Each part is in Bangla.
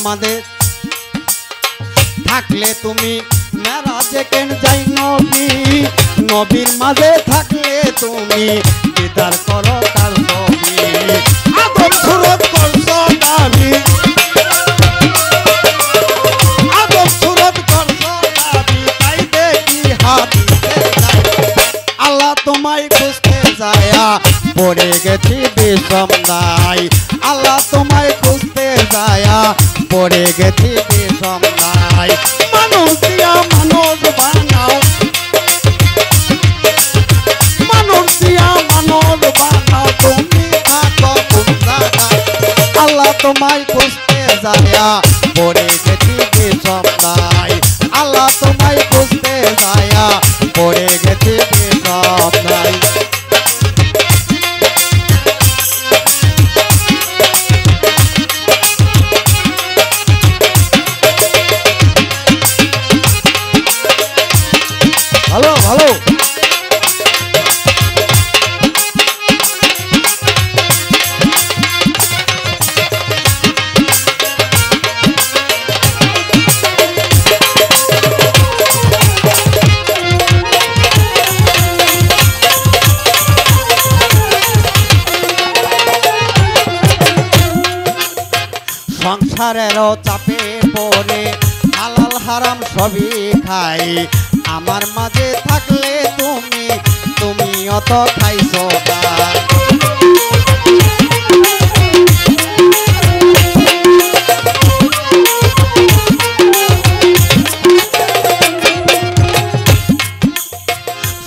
মাঝে থাকলে তুমি মেরাজে কেন যাই নবী নবীর মাঝে থাকলে তুমি দিদার করো তার ছবি আদম সুরত করছো দাবি আদম সুরত করছো দাবি তাই দেখি হাদিসে নাই আল্লাহ তোমায় খুঁজতে যায়া পড়ে গেছি বিষমদাই আল্লাহ তোমায় খুঁজতে যায়া পড়ে গেছি বিষমদাই মানুষ দিয়া মানুষ বানাও মানুষ দিয়া মানুষ বানাও তুমি থাকো কোন জায়গায় আল্লাহ তোমায় খুঁজতে যায়া পড়ে গেছি বিষমদাই আল্লাহ তোমায় খুঁজতে যায়া পড়ে গেছি বিষমদাই ভালো ভালো সংসারেরও চাপে পড়ে হালাল হারাম সবই খাই আমার মাঝে থাকলে তুমি অত খাইছো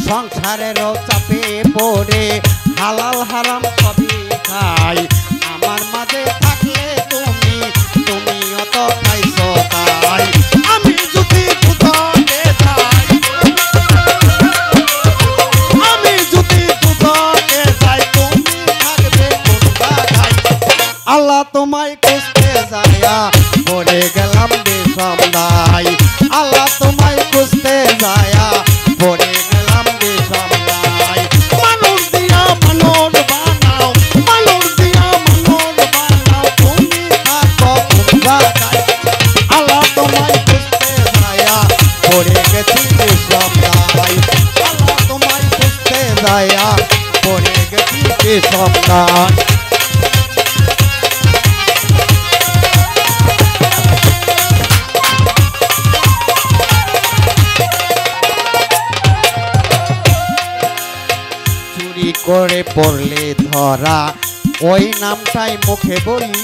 সংসারেরও চাপে পড়ে হালাল হারাম সবই খাই আমার মাঝে থাকলে তুমি অত খাইছো তাই আমি যদি বুঝাতে চাই আমি যদি বুঝাতে চাই তুমি থাকবে কোন জায়গায় আল্লাহ তোমায় খুঁজতে যায়া পড়ে গেলাম বিষমদাই আল্লাহ তোমায় খুঁজতে যায়া পড়ে গেলাম বিষমদাই মানুষ দিয়া মানুষ বানাও মানুষ দিয়া মানুষ বানাও তুমি থাকো কোন জায়গায় আল্লাহ তোমায় খুঁজতে যায়া পড়ে গেছি বিষমদাই আল্লাহ তোমায় খুঁজতে যায়া পড়ে গেছি বিষমদাই চুরি করে পড়লে ধরা ওই নামটাই মুখে বলি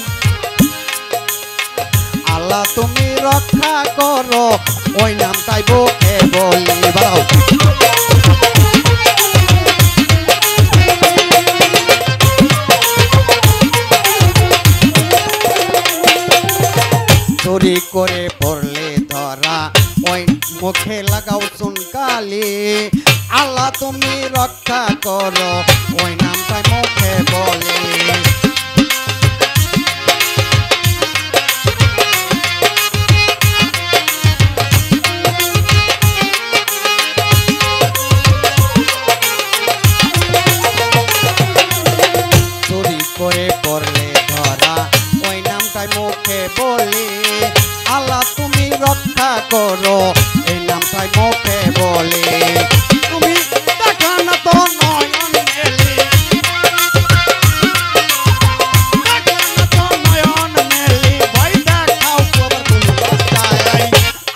আল্লাহ তুমি রক্ষা করো ওই নামটাই মুখে বলি বাও চুরি করে পড়লে ধরা ওই মুখে লাগাও চুনকালি আল্লাহ তুমি রক্ষা করো ওই নামটাই মুখে বলে চুরি করে পড়লে ধরা ওই নামটাই মুখে বলে আল্লাহ তুমি রক্ষা করো এই নামটাই মুখে বলে তুমি দেখা না তো নয়ন মেলি দেখা না তো নয়ন মেলি ভয় দেখাও খবর তুমি বাঁচাই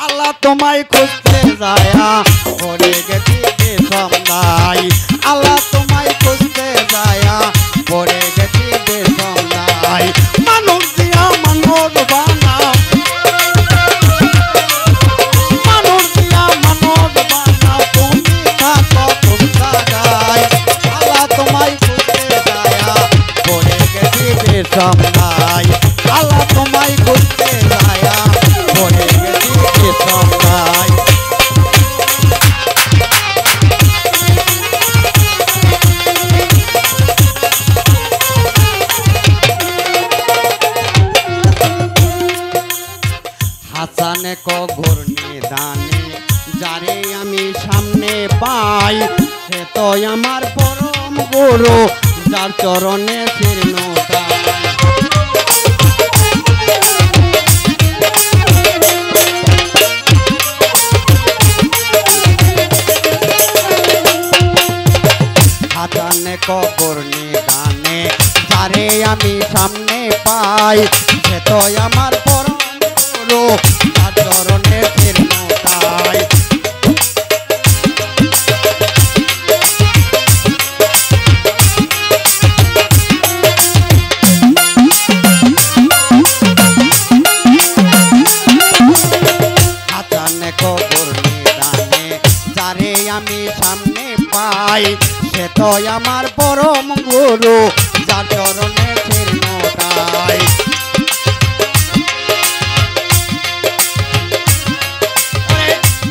আল্লাহ তোমায় খুঁজতে যায়া পড়ে গেছি বিষমদাই আল্লাহ তোমায় খুঁজতে যায়া পড়ে গেছি বিষমদাই মানুষ দিয়া মানুষ বানাও মানুষ দিয়া মানুষ বানাও তুমি থাকো কোন জায়গায় আল্লাহ তোমায় খুঁজতে যায়া পড়ে গেছি বিষমদাই আল্লাহ তোমায় খুঁজতে যায়া পড়ে গেছি বিষমদাই হাসানে কো ঘূর্ণি দানে যারে আমি সামনে পাই সে তো আমার পরম গুরু যার চরণে শীর্ণ আজানে কবর নিদানে যারে আমি সামনে পাই সে তো আমার পরম গুরু তার চরণে শীর্ণতাই আজানে কবর নিদানে যারে আমি সামনে পাই সে তো আমার পরম গুরু যার চরণে শীর্ণতাই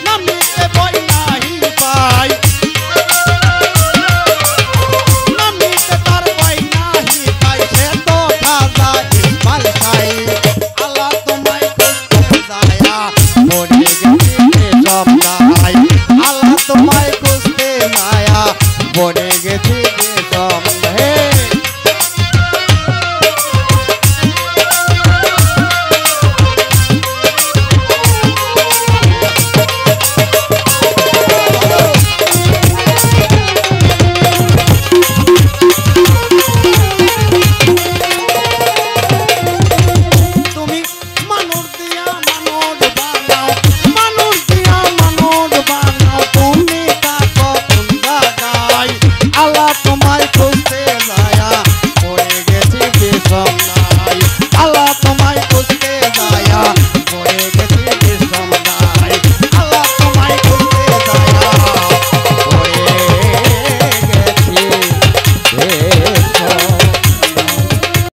নামিতে বই নাহি পাই নামিতে তার বই নাহি পাই সে তো খাজা ইসমাইল খাই আল্লাহ তোমায় খুঁজতে যায়া পড়ে গেছি সব দায় আল্লাহ তোমায় খুঁজতে যায়া পড়ে গেছি সব হে তুমি মানুষ দিয়া মানুষ বানাও মানুষ দিয়া মানুষ বানাও তুমি থাকো কোন জায়গায় আল্লাহ তোমায় খুঁজতে